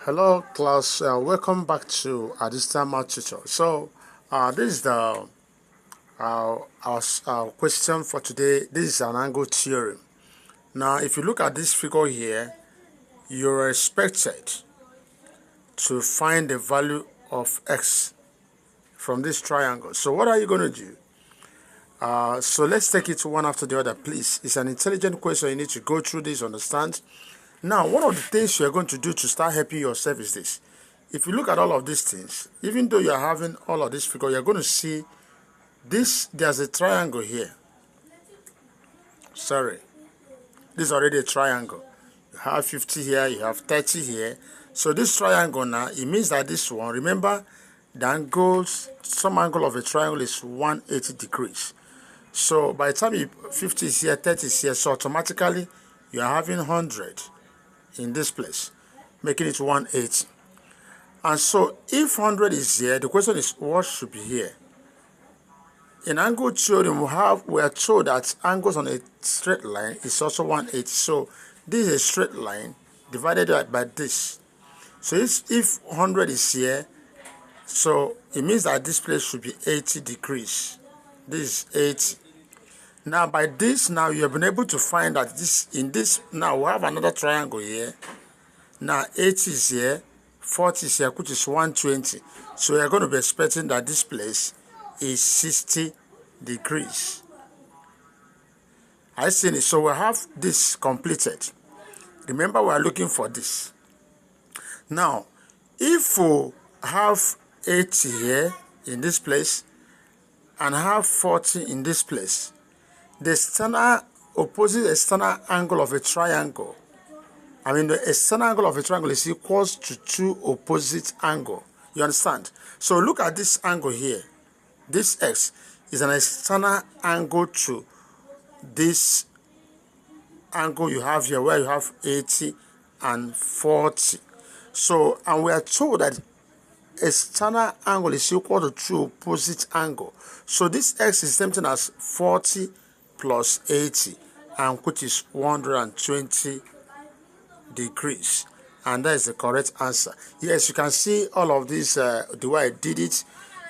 Hello class, welcome back to digital math tutor. So this is the our question for today. This is an angle theorem. Now if you look at this figure here, you're expected to find the value of x from this triangle. So what are you going to do? So let's take it one after the other, please. It's an intelligent question. You need to go through this, understand. Now, one of the things you're going to do to start helping yourself is this. If you look at all of these things, even though you're having all of this figure, you're going to see this. There's a triangle here. Sorry. This is already a triangle. You have 50 here, you have 30 here. So this triangle now, it means that this one, remember, the angles, some angle of a triangle is 180 degrees. So by the time you 50 is here, 30 is here, so automatically you are having 100 in this place, making it 180. And so if 100 is here, the question is what should be here? In angle theorem, we are told that angles on a straight line is also 180. So this is a straight line divided by this. So if 100 is here, so it means that this place should be 80 degrees. This is 80. Now by this, now you have been able to find that now we have another triangle here. Now 80 is here, 40 is here, which is 120. So we are going to be expecting that this place is 60 degrees. I see it. So we have this completed. Remember, we are looking for this. Now, if we have 80 here in this place and have 40 in this place, the opposite external angle of a triangle, the external angle of a triangle is equals to two opposite angles. You understand? So look at this angle here. This x is an external angle to this angle you have here, where you have 80 and 40. So, and we are told that external angle is equal to two opposite angles. So this x is same thing as 40 plus 80, and which is 120 degrees, and that is the correct answer. Yes, you can see all of this the way I did it.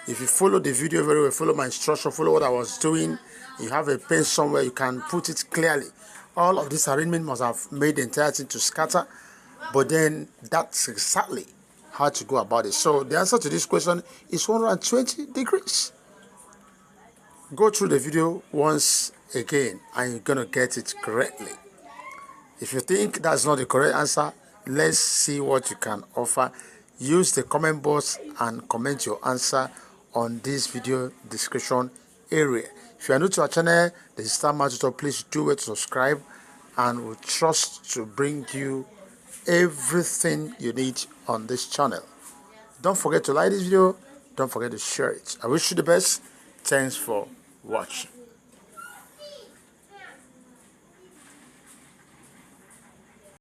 If you follow the video very well, follow my instruction, follow what I was doing, you have a pen somewhere, you can put it clearly. All of this arrangement must have made the entire thing to scatter, but then that's exactly how to go about it. So the answer to this question is 120 degrees. Go through the video once again and you're going to get it correctly. If you think that's not the correct answer, let's see what you can offer. Use the comment box and comment your answer on this video description area. If you are new to our channel, the Digital Math Tutor, please do it, subscribe, and we trust to bring you everything you need on this channel. Don't forget to like this video, don't forget to share it. I wish you the best. Thanks for watching.